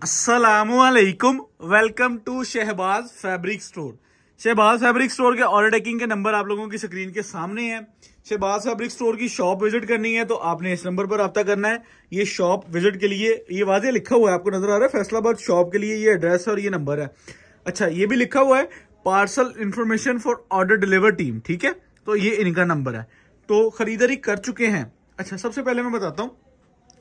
अस्सलामुअलैकुम, welcome to Shahbaz fabric store. Shahbaz fabric store के order taking के नंबर आप लोगों की स्क्रीन के सामने है। शहबाज फैब्रिक स्टोर की शॉप विजिट करनी है तो आपने इस नंबर पर रब्ता करना है। ये शॉप विजिट के लिए ये वाज़ेह लिखा हुआ है, आपको नजर आ रहा है फैसलाबाद शॉप के लिए ये एड्रेस और ये नंबर है। अच्छा, ये भी लिखा हुआ है parcel information for order deliver team, ठीक है, तो ये इनका नंबर है। तो खरीदारी कर चुके हैं। अच्छा, सबसे पहले मैं बताता हूँ,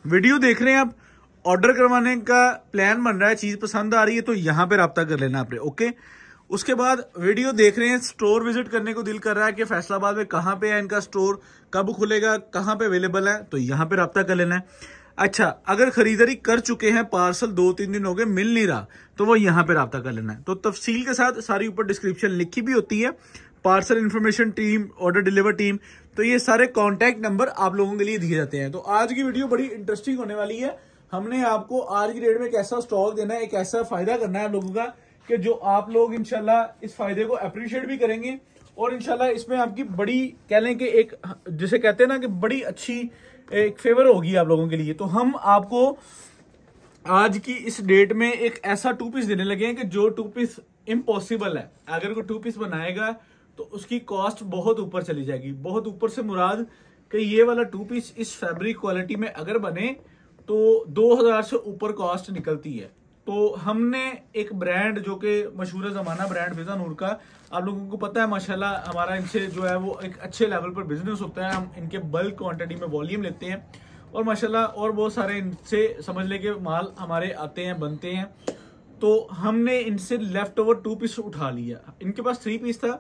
वीडियो देख रहे हैं आप, ऑर्डर करवाने का प्लान बन रहा है, चीज पसंद आ रही है तो यहाँ पे रब्ता कर लेना आपने, ओके। उसके बाद वीडियो देख रहे हैं, स्टोर विजिट करने को दिल कर रहा है कि फैसलाबाद में कहाँ पे है इनका स्टोर, कब खुलेगा, कहाँ पे अवेलेबल है, तो यहाँ पे रब्ता कर लेना है। अच्छा, अगर खरीदारी कर चुके हैं, पार्सल 2-3 दिन हो गए मिल नहीं रहा, तो वो यहाँ पे रब्ता कर लेना है। तो तफसील के साथ सारी ऊपर डिस्क्रिप्शन लिखी भी होती है, parcel information team, order deliver team, तो ये सारे कॉन्टैक्ट नंबर आप लोगों के लिए दिए जाते हैं। तो आज की वीडियो बड़ी इंटरेस्टिंग होने वाली है। हमने आपको आज की डेट में एक ऐसा स्टॉक देना है, एक ऐसा फायदा करना है आप लोगों का कि जो आप लोग इंशाल्लाह इस फायदे को अप्रिशिएट भी करेंगे और इंशाल्लाह इसमें आपकी बड़ी कह लें कि एक, जिसे कहते हैं ना कि बड़ी अच्छी एक फेवर होगी आप लोगों के लिए। तो हम आपको आज की इस डेट में एक ऐसा 2 पीस देने लगे हैं कि जो 2 पीस इम्पॉसिबल है। अगर कोई 2 पीस बनाएगा तो उसकी कॉस्ट बहुत ऊपर चली जाएगी। बहुत ऊपर से मुराद कि ये वाला 2 पीस इस फैब्रिक क्वालिटी में अगर बने तो 2000 से ऊपर कॉस्ट निकलती है। तो हमने एक ब्रांड जो कि मशहूर जमाना ब्रांड फिजा नूर का, आप लोगों को पता है माशाल्लाह हमारा इनसे जो है वो एक अच्छे लेवल पर बिजनेस होता है। हम इनके बल्क क्वांटिटी में वॉल्यूम लेते हैं और माशाल्लाह और बहुत सारे इनसे समझ ले के माल हमारे आते हैं, बनते हैं। तो हमने इनसे लेफ्ट ओवर 2 पीस उठा लिया। इनके पास 3 पीस था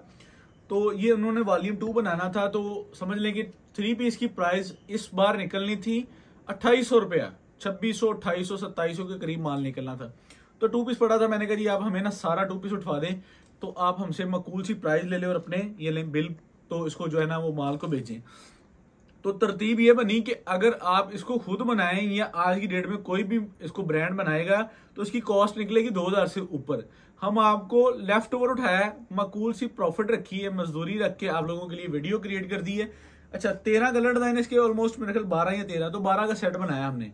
तो ये उन्होंने वॉल्यूम 2 बनाना था, तो समझ लें कि 3 पीस की प्राइस इस बार निकलनी थी 2800 रुपया, 2600, 2800, 2700 के करीब माल निकलना था। तो 2 पीस पड़ा था, मैंने कहा जी आप हमें ना सारा 2 पीस उठवा दें तो आप हमसे मकूल सी प्राइस ले लें और अपने ये लें बिल, तो इसको जो है ना वो माल को बेचें। तो तरतीब ये बनी कि अगर आप इसको खुद बनाएं या आज की डेट में कोई भी इसको ब्रांड बनाएगा तो इसकी कॉस्ट निकलेगी 2000 से ऊपर। हम आपको लेफ्ट ओवर उठाया, मकूल सी प्रॉफिट रखी है, मजदूरी रख के आप लोगों के लिए वीडियो क्रिएट कर दी है। अच्छा, 13 कलर डिजाइन इसके ऑलमोस्ट मेरे ख्याल 12 या 13, तो 12 का सेट बनाया हमने।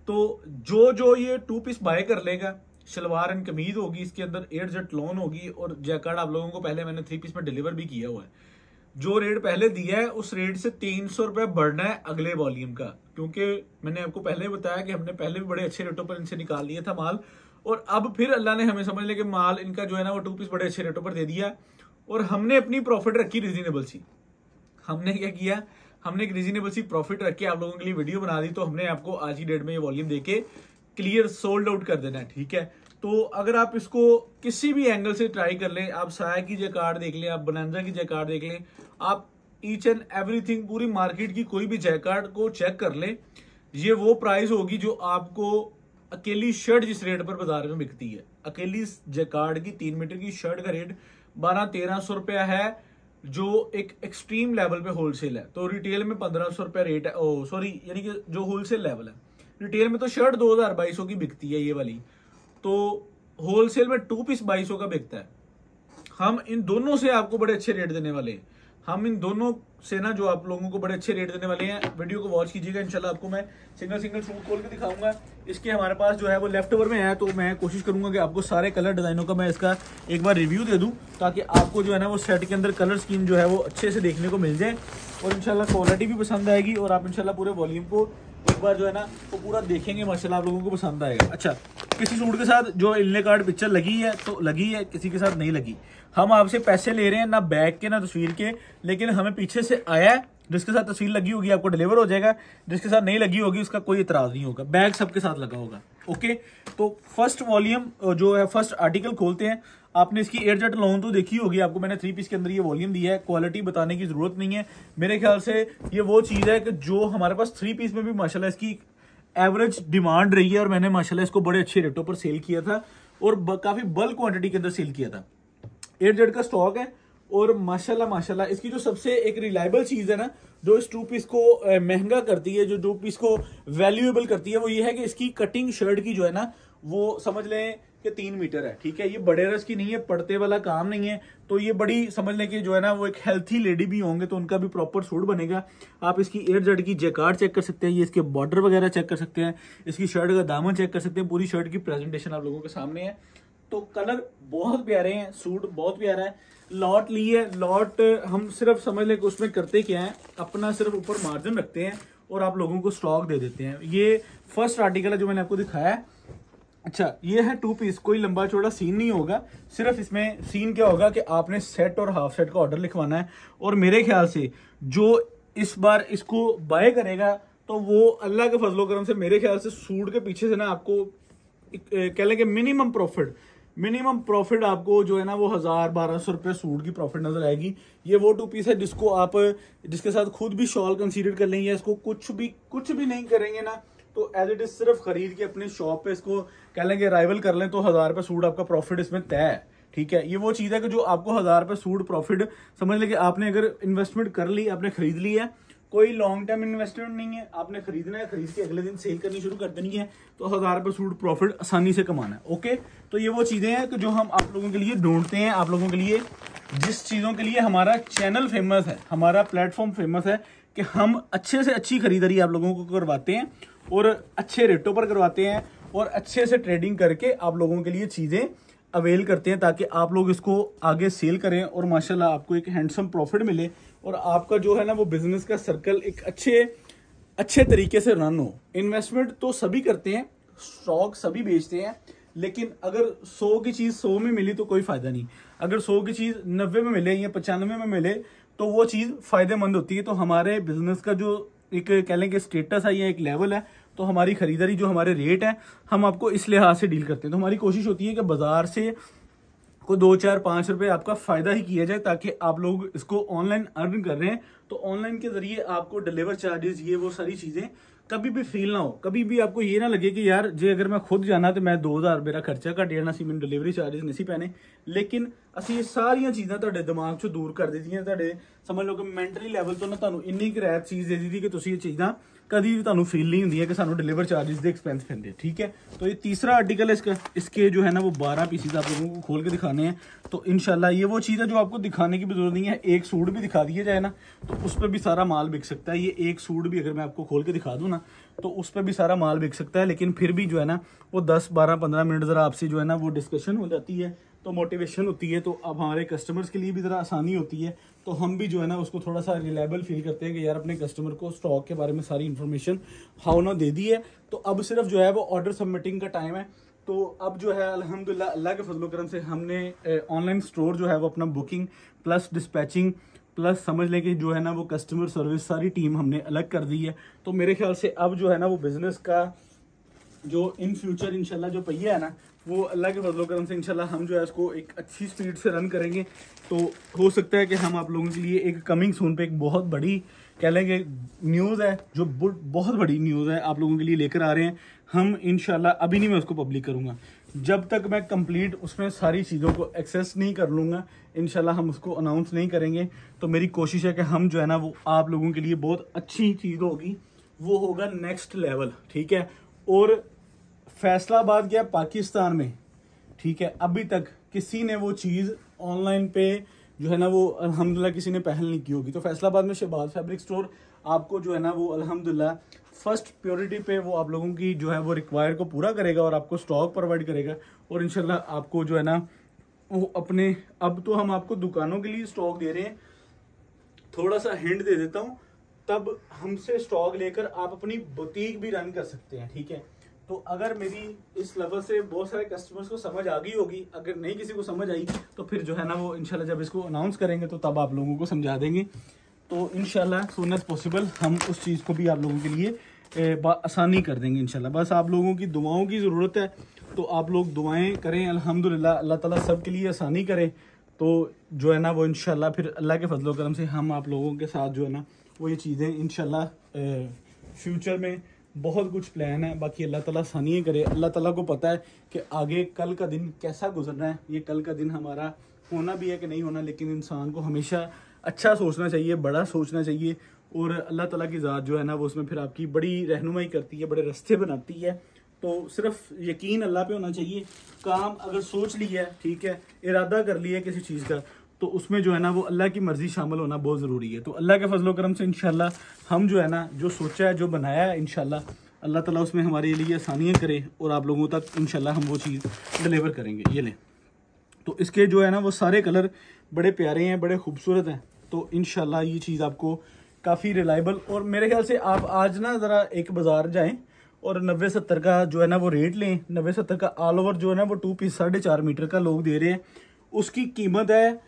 तो जो ये 2 पीस बाय कर लेगा, शलवार एंड कमीज होगी, इसके अंदर 8 जट लॉन होगी और जैकार्ड आप लोगों को पहले मैंने 3 पीस में डिलीवर भी किया हुआ है। जो रेट पहले दिया है उस रेट से 300 रुपए बढ़ना है अगले वॉल्यूम का, क्योंकि मैंने आपको पहले ही बताया कि हमने पहले भी बड़े अच्छे रेटों पर इनसे निकाल लिया था माल, और अब फिर अल्लाह ने हमें समझ ले कि माल इनका जो है ना वो 2 पीस बड़े अच्छे रेटों पर दे दिया और हमने अपनी प्रॉफिट रखी रीजनेबल सी। हमने क्या किया, हमने एक रीजनेबल सी प्रॉफिट रख के आप लोगों के लिए वीडियो बना दी। तो हमने आपको आज की डेट में ये वॉल्यूम देके क्लियर सोल्ड आउट कर देना है, ठीक है। तो अगर आप इसको किसी भी एंगल से ट्राई कर लें, आप साया की जैकार्ड देख लें, आप बनांजा की जैकार्ड देख लें, आप ईच एंड एवरीथिंग पूरी मार्केट की कोई भी जैकार्ड को चेक कर लें, ये वो प्राइस होगी जो आपको अकेली शर्ट जिस रेट पर बाजार में बिकती है। अकेली जैकार्ड की 3 मीटर की शर्ट का रेट 1200-1300 रुपया है, जो एक एक्सट्रीम लेवल पे होलसेल है। तो रिटेल में 1500 रुपया रेट है, सॉरी यानी कि जो होलसेल लेवल है, रिटेल में तो शर्ट 2000-2200 की बिकती है ये वाली, तो होलसेल में 2 पीस 2200 का बिकता है। हम इन दोनों से आपको बड़े अच्छे रेट देने वाले हैं। हम इन दोनों से ना जो आप लोगों को बड़े अच्छे रेट देने वाले हैं, वीडियो को वॉच कीजिएगा। इंशाल्लाह आपको मैं सिंगल सूट खोल के दिखाऊंगा। इसके हमारे पास जो है वो लेफ्ट ओवर में है, तो मैं कोशिश करूंगा कि आपको सारे कलर डिजाइनों का मैं इसका एक बार रिव्यू दे दूं, ताकि आपको जो है ना वो सेट के अंदर कलर स्कीम जो है वो अच्छे से देखने को मिल जाए और इंशाल्लाह क्वालिटी भी पसंद आएगी और आप इंशाल्लाह पूरे वॉल्यूम को एक बार जो है ना वो पूरा देखेंगे, माशाल्लाह आप लोगों को पसंद आएगा। अच्छा, किसी सूट के साथ जो इनले कार्ड पिक्चर लगी है तो लगी है, किसी के साथ नहीं लगी। हम आपसे पैसे ले रहे हैं ना बैग के ना तस्वीर के, लेकिन हमें पीछे से आया है, जिसके साथ तस्वीर लगी होगी आपको डिलीवर हो जाएगा, जिसके साथ नहीं लगी होगी उसका कोई इतराज नहीं होगा, बैग सबके साथ लगा होगा, ओके। तो फर्स्ट वॉल्यूम जो है, फर्स्ट आर्टिकल खोलते हैं। आपने इसकी 8 जट लॉन तो देखी होगी, आपको मैंने 3 पीस के अंदर ये वॉल्यूम दिया है, क्वालिटी बताने की जरूरत नहीं है। मेरे ख्याल से ये वो चीज है कि जो हमारे पास 3 पीस में भी माशाल्लाह इसकी एवरेज डिमांड रही है और मैंने माशाल्लाह इसको बड़े अच्छे रेटों पर सेल किया था और काफी बल्क क्वांटिटी के अंदर सेल किया था। 8 जेड का स्टॉक है और माशाल्लाह माशाल्लाह इसकी जो सबसे एक रिलायबल चीज़ है ना, जो इस 2 पीस को महंगा करती है, जो 2 पीस को वैल्यूएबल करती है, वो ये है कि इसकी कटिंग शर्ट की जो है ना, वो समझ लें कि 3 मीटर है। ठीक है, ये बड़े रस की नहीं है, पड़ते वाला काम नहीं है। तो ये बड़ी समझ लें कि जो है ना, वो एक हेल्थी लेडी भी होंगे तो उनका भी प्रॉपर सूट बनेगा। आप इसकी एयर जट की जैकार्ड चेक कर सकते हैं, ये इसके बॉर्डर वगैरह चेक कर सकते हैं, इसकी शर्ट का दामन चेक कर सकते हैं। पूरी शर्ट की प्रेजेंटेशन आप लोगों के सामने है। तो कलर बहुत प्यारे हैं, सूट बहुत प्यारा है। लॉट ली है, लॉट हम सिर्फ समझ लें कि उसमें करते क्या है, अपना सिर्फ ऊपर मार्जिन रखते हैं और आप लोगों को स्टॉक दे देते हैं। ये फर्स्ट आर्टिकल है जो मैंने आपको दिखाया है। अच्छा, ये है 2 पीस, कोई लंबा चौड़ा सीन नहीं होगा। सिर्फ इसमें सीन क्या होगा कि आपने सेट और हाफ सेट का ऑर्डर लिखवाना है। और मेरे ख्याल से जो इस बार इसको बाय करेगा तो वो अल्लाह के फजलो करम से मेरे ख्याल से सूट के पीछे से ना आपको कह लें कि मिनिमम प्रॉफिट आपको जो है ना वो 1000-1200 रुपये सूट की प्रॉफिट नजर आएगी। ये वो 2 पीस है जिसको आप जिसके साथ खुद भी शॉल कंसीडर कर लेंगे, इसको कुछ भी नहीं करेंगे ना, तो एज इट इज सिर्फ खरीद के अपने शॉप पे इसको कह लेंगे राइवल कर लें तो 1000 रुपये सूट आपका प्रॉफिट इसमें तय है। ठीक है, ये वो चीज़ है कि जो आपको 1000 रुपये सूट प्रॉफिट समझ लें कि आपने अगर इन्वेस्टमेंट कर ली, आपने खरीद लिया है, कोई लॉन्ग टर्म इन्वेस्टमेंट नहीं है, आपने खरीदना है, खरीद के अगले दिन सेल करनी शुरू कर देनी है, तो 1000 रुपये सूट प्रॉफिट आसानी से कमाना है। ओके, तो ये वो चीज़ें हैं कि जो हम आप लोगों के लिए ढूंढते हैं, आप लोगों के लिए जिस चीज़ों के लिए हमारा चैनल फेमस है, हमारा प्लेटफॉर्म फेमस है कि हम अच्छे से अच्छी खरीदारी आप लोगों को करवाते हैं और अच्छे रेटों पर करवाते हैं और अच्छे से ट्रेडिंग करके आप लोगों के लिए चीज़ें अवेल करते हैं ताकि आप लोग इसको आगे सेल करें और माशाल्लाह आपको एक हैंडसम प्रॉफिट मिले और आपका जो है ना वो बिजनेस का सर्कल एक अच्छे तरीके से रन हो। इन्वेस्टमेंट तो सभी करते हैं, स्टॉक सभी बेचते हैं, लेकिन अगर 100 की चीज़ 100 में मिली तो कोई फायदा नहीं। अगर 100 की चीज़ 90 में मिले या 95 में मिले तो वो चीज़ फायदेमंद होती है। तो हमारे बिजनेस का जो एक कह लें कि स्टेटस है या एक लेवल है, तो हमारी खरीदारी जो हमारे रेट है हम आपको इस लिहाज से डील करते हैं। तो हमारी कोशिश होती है कि बाजार से को 2, 4, 5 रुपए आपका फायदा ही किया जाए ताकि आप लोग इसको ऑनलाइन अर्न कर रहे हैं तो ऑनलाइन के जरिए आपको डिलीवर चार्जेस ये वो सारी चीजें कभी भी फील ना हो, कभी भी आपको ये ना लगे कि यार जे अगर मैं खुद जाना तो मैं 2000 मेरा खर्चा घट जाना सी, मैंने डिलीवरी चार्जेस नहीं पैने। लेकिन ਅਸੀਂ ਇਹ ਸਾਰੀਆਂ ਚੀਜ਼ਾਂ ਤੁਹਾਡੇ ਦਿਮਾਗ ਚੋਂ ਦੂਰ ਕਰ ਦਿੱਤੀਆਂ, ਤੁਹਾਡੇ ਸਮਝ ਲਓ ਕਿ ਮੈਂਟਲੀ ਲੈਵਲ ਤੋਂ ਨਾ ਤੁਹਾਨੂੰ ਇੰਨੀ ਕੁ ਰਾਹਤ ਚੀਜ਼ ਦੇ ਦਿੱਤੀ ਕਿ ਤੁਸੀਂ ਇਹ ਚੀਜ਼ਾਂ कभी भी ਤੁਹਾਨੂੰ फील नहीं होती है कि सानू डिलीवर चार्जेस के एक्सपेंस पैंदे। ठीक है, तो ये तीसरा आर्टिकल है इसका, इसके जो है ना वो 12 पीसेस आप लोगों को खोल के दिखाने हैं। तो इंशाल्लाह ये वो चीज़ है जो आपको दिखाने की भी जरूरत नहीं है। एक सूट भी दिखा दिया जाए ना तो उस पर भी सारा माल बिक सकता है। ये एक सूट भी अगर मैं आपको खोल के दिखा दूँ ना तो उस पर भी सारा माल बिक सकता है। लेकिन फिर भी जो है ना वो 10, 12, 15 मिनट ज़रा आपसे जो है ना वो डिस्कशन हो जाती है तो मोटिवेशन होती है, तो अब हमारे कस्टमर्स के लिए भी ज़रा आसानी होती है। तो हम भी जो है ना उसको थोड़ा सा रिलायबल फील करते हैं कि यार अपने कस्टमर को स्टॉक के बारे में सारी इन्फॉर्मेशन हाउ ना दे दी है। तो अब सिर्फ जो है वो ऑर्डर सबमिटिंग का टाइम है। तो अब जो है अल्हम्दुलिल्लाह अल्लाह के फजलो करम से हमने ऑनलाइन स्टोर जो है वो अपना बुकिंग प्लस डिस्पैचिंग प्लस समझ लें कि जो है ना वो कस्टमर सर्विस सारी टीम हमने अलग कर दी है। तो मेरे ख्याल से अब जो है ना वो बिज़नेस का जो इन फ्यूचर इंशाल्लाह जो पहिया है ना वो अल्लाह के फजलो करम से इंशाल्लाह हम जो है इसको एक अच्छी स्पीड से रन करेंगे। तो हो सकता है कि हम आप लोगों के लिए एक कमिंग सून पे एक बहुत बड़ी कह लेंगे न्यूज़ है, जो बहुत बड़ी न्यूज़ है आप लोगों के लिए लेकर आ रहे हैं हम इंशाल्लाह। अभी नहीं मैं उसको पब्लिक करूँगा, जब तक मैं कंप्लीट उसमें सारी चीज़ों को एक्सेस नहीं कर लूँगा इंशाल्लाह हम उसको अनाउंस नहीं करेंगे। तो मेरी कोशिश है कि हम जो है ना वो आप लोगों के लिए बहुत अच्छी चीज़ होगी, वो होगा नेक्स्ट लेवल। ठीक है, और फैसलाबाद गया पाकिस्तान में, ठीक है, अभी तक किसी ने वो चीज़ ऑनलाइन पे जो है ना वो अल्हम्दुलिल्लाह किसी ने पहल नहीं की होगी। तो फैसलाबाद में शहबाज फैब्रिक स्टोर आपको जो है ना वो अल्हम्दुलिल्लाह फर्स्ट प्योरिटी पे वो आप लोगों की जो है वो रिक्वायर को पूरा करेगा और आपको स्टॉक प्रोवाइड करेगा। और इंशाल्लाह आपको जो है ना वो अपने, अब तो हम आपको दुकानों के लिए स्टॉक दे रहे हैं, थोड़ा सा हिंट दे देता हूँ, तब हमसे स्टॉक लेकर आप अपनी बुटीक भी रन कर सकते हैं। ठीक है, तो अगर मेरी इस लफ्ज़ से बहुत सारे कस्टमर्स को समझ आ गई होगी, अगर नहीं किसी को समझ आई तो फिर जो है ना वो इंशाल्लाह जब इसको अनाउंस करेंगे तो तब आप लोगों को समझा देंगे। तो इंशाल्लाह सून एज पॉसिबल हम उस चीज़ को भी आप लोगों के लिए आसानी कर देंगे इंशाल्लाह। बस आप लोगों की दुआओं की ज़रूरत है, तो आप लोग दुआएं करें अल्हम्दुलिल्लाह, अल्लाह ताला सब के लिए आसानी करे। तो जो है ना वो इंशाल्लाह फिर अल्लाह के फजलो करम से हम आप लोगों के साथ जो है ना वो ये चीज़ें इंशाल्लाह फ्यूचर में बहुत कुछ प्लान है। बाकी अल्लाह ताला आसानी करे, अल्लाह ताला को पता है कि आगे कल का दिन कैसा गुजरना है। ये कल का दिन हमारा होना भी है कि नहीं होना, लेकिन इंसान को हमेशा अच्छा सोचना चाहिए, बड़ा सोचना चाहिए। और अल्लाह ताला की ज़ात जो है ना वो उसमें फिर आपकी बड़ी रहनुमाई करती है, बड़े रास्ते बनाती है। तो सिर्फ यकीन अल्लाह पे होना चाहिए। काम अगर सोच लिया है, ठीक है, इरादा कर लिया किसी चीज़ का, तो उसमें जो है ना वो अल्लाह की मर्ज़ी शामिल होना बहुत ज़रूरी है। तो अल्लाह के फजलो करम से इंशाल्लाह हम जो है ना जो सोचा है, जो बनाया है, इंशाल्लाह अल्लाह ताला उसमें हमारे लिए आसानियाँ करे और आप लोगों तक इंशाल्लाह हम वो चीज़ डिलीवर करेंगे। ये लें, तो इसके जो है ना वो सारे कलर बड़े प्यारे हैं, बड़े खूबसूरत हैं। तो इंशाल्लाह ये चीज़ आपको काफ़ी रिलायबल, और मेरे ख्याल से आप आज ना ज़रा एक बाज़ार जाएं और 90-70 का जो है ना वो रेट लें। 90-70 का ऑल ओवर जो है ना वो 2 पीस 4.5 मीटर का लोग दे रहे हैं। उसकी कीमत है,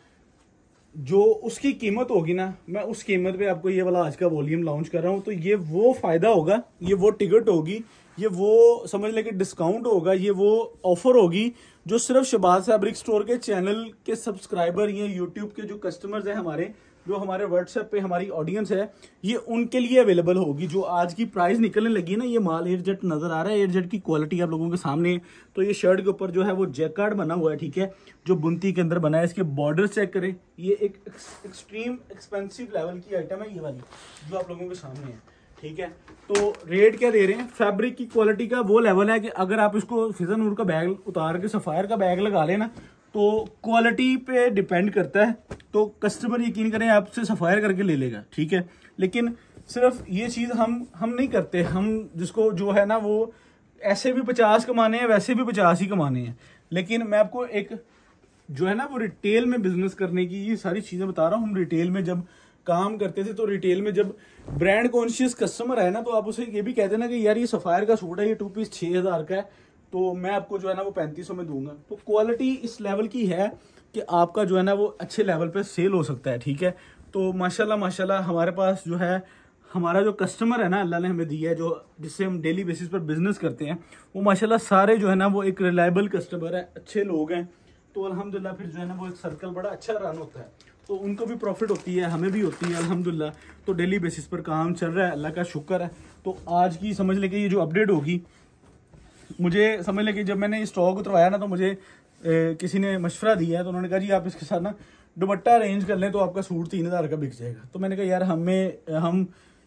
जो उसकी कीमत होगी ना, मैं उस कीमत पे आपको ये वाला आज का वॉल्यूम लॉन्च कर रहा हूँ। तो ये वो फ़ायदा होगा, ये वो टिकट होगी, ये वो समझ लें कि डिस्काउंट होगा, ये वो ऑफर होगी जो सिर्फ शहबाज फैब्रिक स्टोर के चैनल के सब्सक्राइबर या यूट्यूब के जो कस्टमर्स हैं हमारे, जो हमारे व्हाट्सएप पे हमारी ऑडियंस है, ये उनके लिए अवेलेबल होगी। जो आज की प्राइस निकलने लगी है ना, ये माल एयरजेट नजर आ रहा है, एयरजेट की क्वालिटी आप लोगों के सामने है। तो ये शर्ट के ऊपर जो है वो जैकार्ड बना हुआ है, ठीक है, जो बुनती के अंदर बना है। इसके बॉर्डर चेक करें, ये एक एक्सट्रीम एक्सपेंसिव लेवल की आइटम है ये वाली जो आप लोगों के सामने है, ठीक है। तो रेट क्या दे रहे हैं, फैब्रिक की क्वालिटी का वो लेवल है कि अगर आप इसको फिजा नूर का बैग उतार के सफायर का बैग लगा लेना, तो क्वालिटी पे डिपेंड करता है। तो कस्टमर यकीन करें आपसे सफायर करके ले लेगा, ठीक है। लेकिन सिर्फ ये चीज़ हम नहीं करते, हम जिसको जो है ना वो ऐसे भी 50 कमाने हैं, वैसे भी 50 ही कमाने हैं। लेकिन मैं आपको एक जो है ना वो रिटेल में बिजनेस करने की ये सारी चीज़ें बता रहा हूँ। हम रिटेल में जब काम करते थे, तो रिटेल में जब ब्रांड कॉन्शियस कस्टमर है ना, तो आप उसे ये भी कहते ना कि यार ये सफायर का सूट है, ये 2 पीस 6000 का है, तो मैं आपको जो है ना वो 3500 में दूंगा। तो क्वालिटी इस लेवल की है कि आपका जो है ना वो अच्छे लेवल पे सेल हो सकता है, ठीक है। तो माशाल्लाह माशाल्लाह हमारे पास जो है हमारा जो कस्टमर है ना, अल्लाह ने हमें दिया है, जो जिससे हम डेली बेसिस पर बिजनेस करते हैं, वो माशाल्लाह सारे जो है ना वो एक रिलायबल कस्टमर है, अच्छे लोग हैं। तो अल्हम्दुलिल्लाह फिर जो है ना वो एक सर्कल बड़ा अच्छा रन होता है, तो उनको भी प्रॉफिट होती है, हमें भी होती है अल्हम्दुलिल्लाह। तो डेली बेसिस पर काम चल रहा है, अल्लाह का शुक्र है। तो आज की समझ लें कि ये जो अपडेट होगी, मुझे समझ लें कि जब मैंने स्टॉक उतरवाया ना, तो मुझे किसी ने मशवरा दिया है, तो उन्होंने कहा जी आप इसके साथ ना दुपट्टा अरेंज कर लें तो आपका सूट 3000 का बिक जाएगा। तो मैंने कहा यार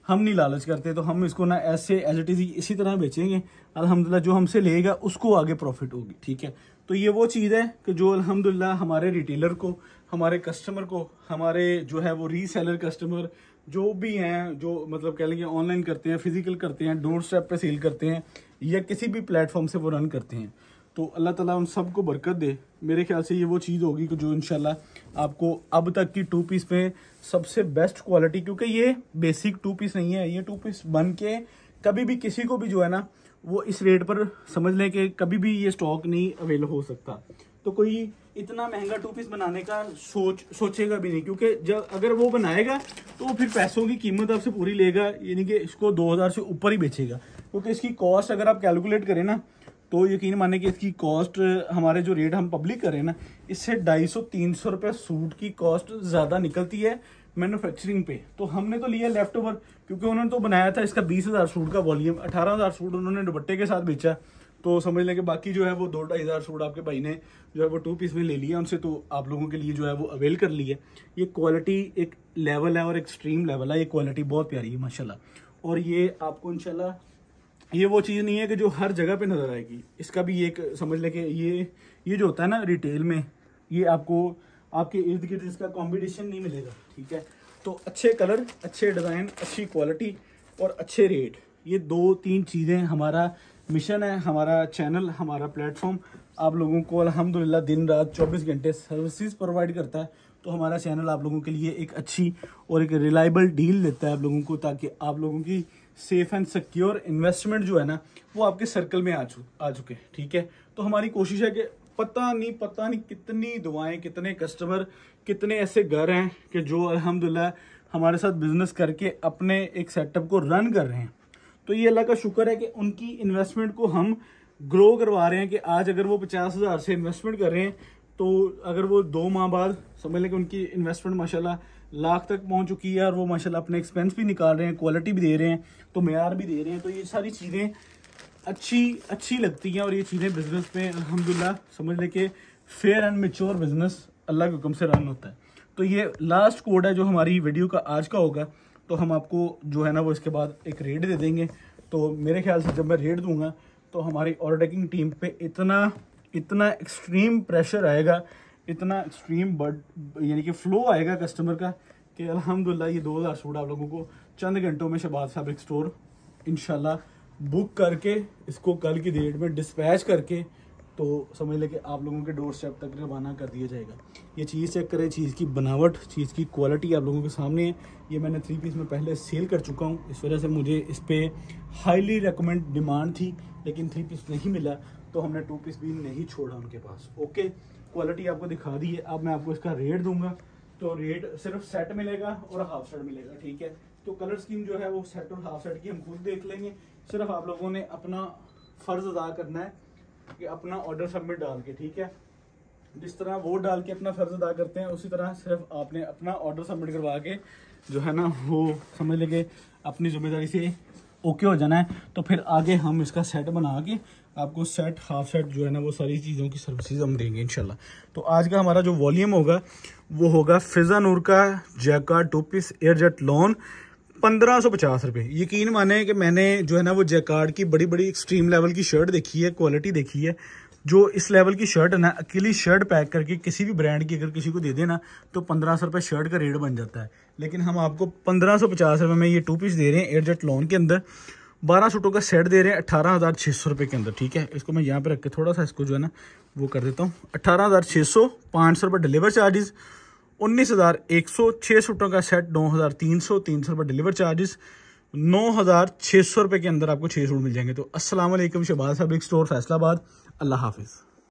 हम नहीं लालच करते, तो हम इसको ना ऐसे एज इट इज़ इसी तरह बेचेंगे। अल्हम्दुलिल्लाह जो हमसे लेगा उसको आगे प्रॉफिट होगी, ठीक है। तो ये वो चीज़ है कि जो अल्हम्दुलिल्लाह हमारे रिटेलर को, हमारे कस्टमर को, हमारे जो है वो रीसेलर कस्टमर जो भी हैं, जो मतलब कह लेंगे ऑनलाइन करते हैं, फिजिकल करते हैं, डोर स्टेप पे सेल करते हैं, या किसी भी प्लेटफॉर्म से वो रन करते हैं, तो अल्लाह ताला उन सबको बरकत दे। मेरे ख्याल से ये वो चीज़ होगी कि जो इंशाल्लाह आपको अब तक की 2 पीस में सबसे बेस्ट क्वालिटी, क्योंकि ये बेसिक 2 पीस नहीं है, ये 2 पीस बन के कभी भी किसी को भी जो है ना वो इस रेट पर समझ लें कि कभी भी ये स्टॉक नहीं अवेल हो सकता। तो कोई इतना महंगा 2 पीस बनाने का सोचेगा भी नहीं, क्योंकि जब अगर वो बनाएगा तो फिर पैसों की कीमत आपसे पूरी लेगा, यानी कि इसको 2000 से ऊपर ही बेचेगा। क्योंकि इसकी कॉस्ट अगर आप कैलकुलेट करें ना, तो यकीन माने कि इसकी कॉस्ट हमारे जो रेट हम पब्लिक करें ना, इससे 250-300 रुपये सूट की कॉस्ट ज़्यादा निकलती है मैन्युफैक्चरिंग पे। तो हमने तो लिया लेफ्ट ओवर, क्योंकि उन्होंने तो बनाया था इसका 20,000 सूट का वॉल्यूम, 18,000 सूट उन्होंने दुपट्टे के साथ बेचा। तो समझ लें कि बाकी जो है वो 2-2.5 हज़ार सूट आपके भाई ने जो है वो 2 पीस में ले लिया उनसे, तो आप लोगों के लिए जो है वो अवेल कर लिया। ये क्वालिटी एक लेवल है और एक्सट्रीम लेवल है, ये क्वालिटी बहुत प्यारी है माशाल्लाह। और ये आपको इंशाल्लाह ये वो चीज़ नहीं है कि जो हर जगह पे नज़र आएगी, इसका भी एक समझ लें कि ये जो होता है ना रिटेल में, ये आपको आपके इर्द गिर्द इसका कॉम्पिटिशन नहीं मिलेगा, ठीक है। तो अच्छे कलर, अच्छे डिज़ाइन, अच्छी क्वालिटी और अच्छे रेट, ये 2-3 चीज़ें हमारा मिशन है, हमारा चैनल, हमारा प्लेटफॉर्म आप लोगों को अल्हम्दुलिल्लाह दिन रात 24 घंटे सर्विसेज प्रोवाइड करता है। तो हमारा चैनल आप लोगों के लिए एक अच्छी और एक रिलायबल डील देता है आप लोगों को, ताकि आप लोगों की सेफ एंड सिक्योर इन्वेस्टमेंट जो है ना वो आपके सर्कल में आ चुके, ठीक है। तो हमारी कोशिश है कि पता नहीं कितनी दुआएं, कितने कस्टमर, कितने ऐसे घर हैं कि जो अल्हम्दुलिल्लाह हमारे साथ बिजनेस करके अपने एक सेटअप को रन कर रहे हैं। तो ये अल्लाह का शुक्र है कि उनकी इन्वेस्टमेंट को हम ग्रो करवा रहे हैं, कि आज अगर वो 50,000 से इन्वेस्टमेंट कर रहे हैं, तो अगर वो 2 माह बाद समझ लें कि उनकी इन्वेस्टमेंट माशाल्लाह लाख तक पहुंच चुकी है, और वो माशाल्लाह अपने एक्सपेंस भी निकाल रहे हैं, क्वालिटी भी दे रहे हैं, तो मेयार भी दे रहे हैं। तो ये सारी चीज़ें अच्छी लगती हैं, और ये चीज़ें बिजनेस में अल्हम्दुलिल्लाह समझ लें कि फेयर एंड मेच्योर बिजनेस अल्लाह के हुक्म से रन होता है। तो ये लास्ट कोड है जो हमारी वीडियो का आज का होगा। तो हम आपको जो है ना वो इसके बाद एक रेट दे देंगे। तो मेरे ख्याल से जब मैं रेट दूंगा तो हमारी ऑर्डर टेकिंग टीम पे इतना एक्सट्रीम प्रेशर आएगा, इतना एक्सट्रीम यानी कि फ्लो आएगा कस्टमर का कि अल्हम्दुलिल्लाह ये 2000 सूट आप लोगों को चंद घंटों में शहबाज फैब्रिक स्टोर इंशाल्लाह बुक करके इसको कल की डेट में डिस्पैच करके तो समझ लें कि आप लोगों के डोर स्टेप तक रवाना कर दिया जाएगा। ये चीज़ चेक करें, चीज़ की बनावट, चीज़ की क्वालिटी आप लोगों के सामने है। ये मैंने 3 पीस में पहले सेल कर चुका हूँ, इस वजह से मुझे इस पर हाईली रिकमेंड डिमांड थी, लेकिन 3 पीस नहीं मिला तो हमने 2 पीस भी नहीं छोड़ा उनके पास। ओके, क्वालिटी आपको दिखा दी है। अब मैं आपको इसका रेट दूंगा। तो रेट सिर्फ सेट मिलेगा और हाफ सेट मिलेगा, ठीक है। तो कलर स्कीम जो है वो सेट और हाफ सेट की हम खुद देख लेंगे। सिर्फ आप लोगों ने अपना फ़र्ज़ अदा करना है कि अपना ऑर्डर सबमिट डाल के, ठीक है, जिस तरह वो डाल के अपना फ़र्ज़ अदा करते हैं उसी तरह सिर्फ आपने अपना ऑर्डर सबमिट करवा के जो है ना वो समझ लेंगे अपनी जिम्मेदारी से ओके हो जाना है। तो फिर आगे हम इसका सेट बना के आपको सेट हाफ सेट जो है ना वो सारी चीज़ों की सर्विसेज हम देंगे इंशाल्लाह। तो आज का हमारा जो वॉल्यूम होगा वो होगा फिजा नूर का जैकार्ड 2 पीस एयरजेट लॉन 1550 रुपये। यकीन माने कि मैंने जो है ना वो जैकार्ड की बड़ी बड़ी एक्सट्रीम लेवल की शर्ट देखी है, क्वालिटी देखी है। जो इस लेवल की शर्ट है ना, अकेली शर्ट पैक करके किसी भी ब्रांड की अगर किसी को दे देना तो 1500 रुपये शर्ट का रेट बन जाता है। लेकिन हम आपको 1550 रुपये में ये 2 पीस दे रहे हैं एयरजेट लॉन के अंदर। 12 सूटों का सेट दे रहे हैं 18,600 रुपये के अंदर, ठीक है। इसको मैं यहाँ पे रख के थोड़ा सा इसको जो है ना वो कर देता हूँ। 18,600, 500 रुपये डिलीवर चार्जेस, 19,100, 6 सूटों का सेट 9,300, 300 रुपये डिलीवर चार्जेस, 9,600 रुपये के अंदर आपको 6 सूट मिल जाएंगे। तो अस्सलाम वालेकुम, शहबाज फैब्रिक स्टोर फैसलाबाद। अल्लाह हाफिज़।